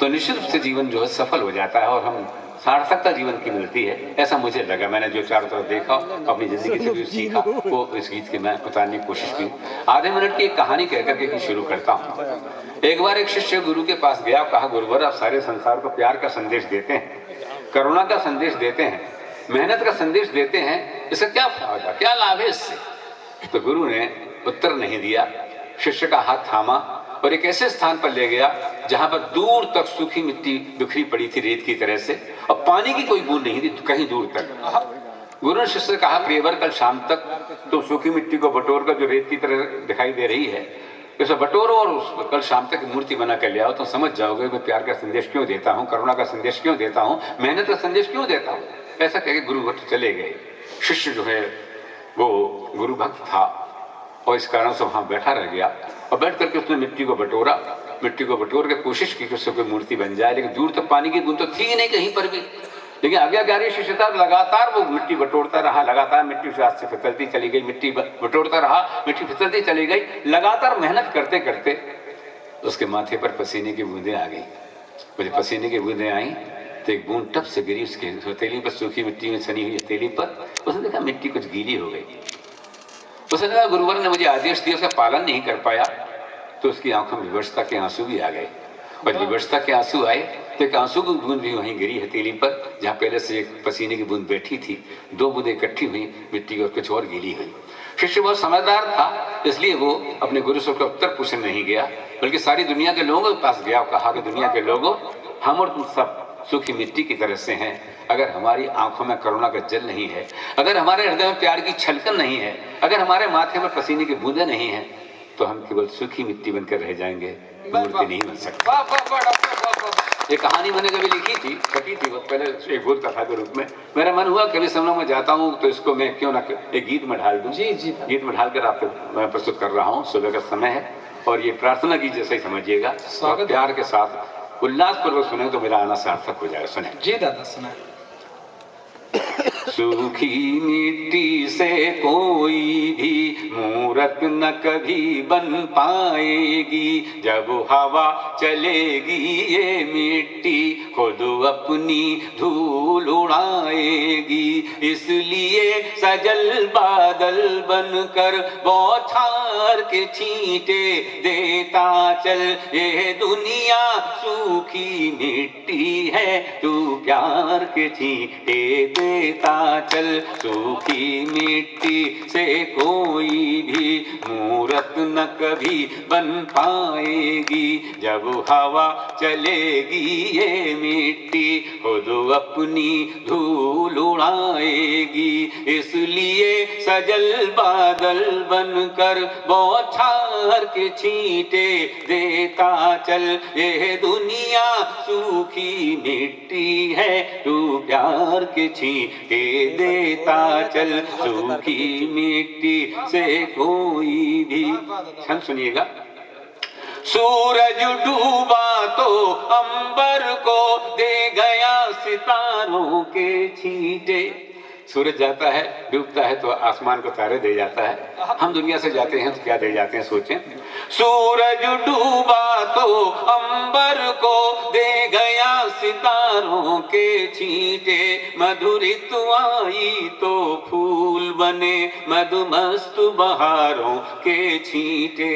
तो निश्चित रूप से जीवन जो है सफल हो जाता है और हम सार्थकता जीवन की मिलती है, ऐसा मुझे लगा। मैंने जो चारों तरफ देखा, अपनी ज़िंदगी से भी सीखा, वो इस गीत की मैं उतारने की कोशिश की। आधे मिनट की एक कहानी कह कर के शुरू करता हूँ। एक बार एक शिष्य गुरु के पास गया, कहा, गुरुवर आप सारे संसार को प्यार का संदेश देते हैं, करुणा का संदेश देते हैं, मेहनत का संदेश देते हैं, इसका क्या फायदा, क्या लाभ है इससे? तो गुरु ने उत्तर नहीं दिया, शिष्य का हाथ थामा और एक ऐसे स्थान पर ले गया जहां पर दूर तक सूखी मिट्टी बिखरी पड़ी थी रेत की तरह से, और पानी की कोई बूंद नहीं थी कहीं दूर तक। गुरु ने शिष्य से कहा, प्रियवर कल शाम तक तो सूखी मिट्टी को बटोर कर जो रेत की तरह दिखाई दे रही है, इसे बटोरो और उस कल शाम तक मूर्ति बना कर ले आओ, तो समझ जाओगे मैं प्यार का संदेश क्यों देता हूँ, करुणा का संदेश क्यों देता हूँ, मेहनत का संदेश क्यों देता हूँ। ऐसा कह के गुरु भक्त चले गए। शिष्य जो है वो गुरु भक्त था और इस कारण से वहां बैठा रह गया, और बैठ करके उसने मिट्टी को बटोर के कोशिश की कि उससे कोई मूर्ति बन जाए, लेकिन दूर तक पानी की बूंद तो थी ही नहीं कहीं पर भी। लेकिन आज्ञाकारी शिष्य था, लगातार वो मिट्टी बटोरता रहा, लगातार मिट्टी उस हाथ से फिसलती चली गई, मिट्टी बटोरता रहा, मिट्टी फिसलती चली गई। लगातार मेहनत करते करते उसके माथे पर पसीने की बूंदें आ गई। मुझे पसीने की बूंदें आई तो एक बूंद टप से गिरी उसकी हथेली पर, सूखी मिट्टी में सनी हुई हथेली पर। उसने देखा मिट्टी कुछ गीली हो गई। उसने कहा, गुरुवर ने मुझे आदेश दिया, उसका पालन नहीं कर पाया। तो उसकी आंखों में विवशता के आंसू भी आ गए, और विवशता के आंसू आए तो एक आंसू की बूंद भी वहीं गिरी हथेली पर, जहां पहले से एक पसीने की बूंद बैठी थी। दो बूंदें इकट्ठी हुई मिट्टी और कुछ और गीली हुई। शिष्य बहुत समझदार था, इसलिए वो अपने गुरु से उत्तर पूछने नहीं गया, बल्कि सारी दुनिया के लोगों के पास गया और कहा कि दुनिया के लोगों, हम और तुम सब सूखी मिट्टी की तरह से हैं। अगर हमारी आंखों में करुणा का जल नहीं है, अगर हमारे हृदय में प्यार की छलकन नहीं है, अगर हमारे माथे में पसीने की बूंदें नहीं है, तो हम केवल सूखी मिट्टी बनकर रह जाएंगे, मूर्ति नहीं बन सकते। ये कहानी मैंने कभी लिखी थी, छपी थी बहुत पहले एक बोध कथा के रूप में। मेरा मन हुआ कभी समूह में जाता हूँ तो इसको मैं क्यों ना एक गीत में ढाल दूं। जी जी, गीत में ढालकर आपको मैं प्रस्तुत कर रहा हूँ। सुबह का समय है और ये प्रार्थना गीत जैसा ही समझिएगा, और प्यार के साथ उल्लास पूर्वक सुने तो मेरा आना सार्थक हो जाएगा। सुने जी दादा, सुना। सूखी मिट्टी से कोई भी मूरत न कभी बन पाएगी, जब हवा चलेगी ये मिट्टी खुद अपनी धूल उड़ाएगी। इसलिए सजल बादल बनकर बौछार के छींटे देता चल, ये दुनिया सूखी मिट्टी है, तू प्यार के छींटे देता चल। सूखी मिट्टी से कोई भी मूरत न कभी बन पाएगी, जब हवा चलेगी ये मिट्टी खुद अपनी धूल उड़ाएगी। इसलिए सजल बादल बनकर बौछार के छींटे देता चल, ये दुनिया सूखी मिट्टी है, तू प्यार के छींटे देता चल। सूखी मिट्टी से कोई भी, छंद सुनिएगा। सूरज डूबा तो अंबर को दे गया सितारों के छींटे। सूरज जाता है, डूबता है तो आसमान को तारे दे जाता है। हम दुनिया से जाते हैं तो क्या दे जाते हैं, सोचें। सूरज डूबा तो अंबर को दे गया सितारों के छींटे, मधुरित आई तो फूल बने मधुमस्त बहारों के छींटे।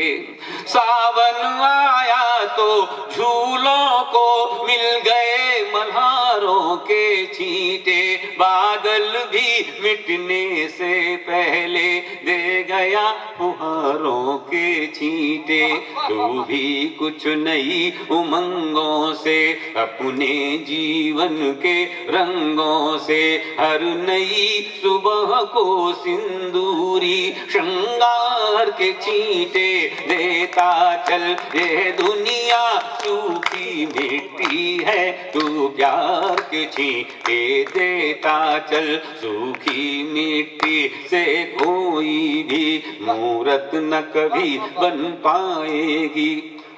सावन आया तो झूलों को मिल गए मल्हारों के छींटे, बादल भी मिटने से पहले दे गया फुहारों के छींटे। तू भी कुछ नई उमंगों से, अपने जीवन के रंगों से, हर नई सुबह को सिंदूरी श्रृंगार के छींटे देता चल। ये दुनिया सूखी मिट्टी है, तू प्यार के छींटे देता चल। सूखी मिट्टी से कोई भी मूरत न कभी बन पाएगी।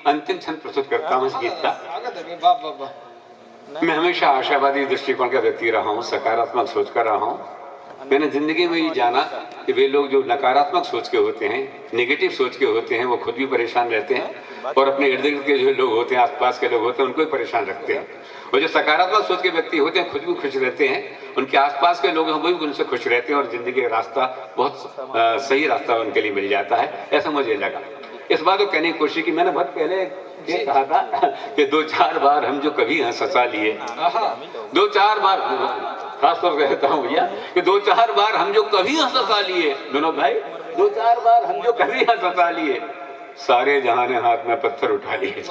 अंतिम छंद प्रस्तुत करता हूँ इस गीत का। मैं हमेशा आशावादी दृष्टिकोण का व्यक्ति रहा हूँ, सकारात्मक सोच कर रहा हूँ, मैंने जिंदगी में ये जाना कि वे लोग जो नकारात्मक सोच के होते हैं, नेगेटिव सोच के होते हैं, वो खुद भी परेशान रहते हैं और अपने इर्द गिर्द के जो लोग होते हैं, आसपास के लोग होते हैं, उनको भी परेशान रखते हैं। और जो सकारात्मक सोच के व्यक्ति होते हैं, खुद भी खुश रहते हैं, उनके आसपास के लोग हैं वो भी उनसे खुश रहते हैं और जिंदगी का रास्ता बहुत सही रास्ता उनके लिए मिल जाता है, ऐसा मुझे लगा। इस बात को कहने की कोशिश की, मैंने बहुत पहले ये कहा था कि 2-4 बार हम जो कभी हंसा लिए, 2-4 बार खासतौर से कहता हूँ भैया कि 2-4 बार हम जो कभी हंसा लिए, विनोद भाई, 2-4 बार हम जो कभी हंसा लिए, सारे जहां ने हाथ में पत्थर उठा लिए।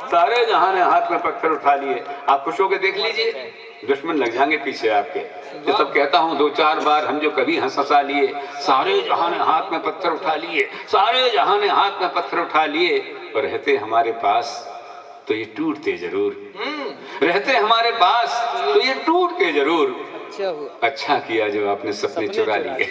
सारे जहां ने हाथ में पत्थर उठा लिए। आप खुश होकर देख लीजिए, दुश्मन लग जाएंगे पीछे आपके। तो तब कहता हूं 2-4 बार हम जो कभी हंसा लिए, सारे जहां ने हाथ में पत्थर उठा लिए, सारे जहां ने हाथ में पत्थर उठा लिए, और रहते हमारे पास तो ये टूटते जरूर, रहते हमारे पास तो ये टूटते जरूर। अच्छा किया जो आपने सपने चुरा लिए।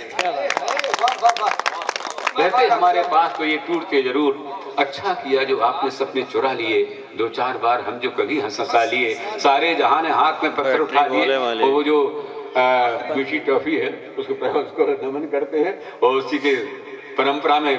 रहते हमारे पास तो ये टूटते जरूर, अच्छा किया जो आपने सपने चुरा लिए। 2-4 बार हम जो कभी हंसा लिए, सारे जहां ने हाथ में पत्थर उठा लिए। और वो जो मीठी टॉफी है उसको नमन करते हैं और उसी के परंपरा में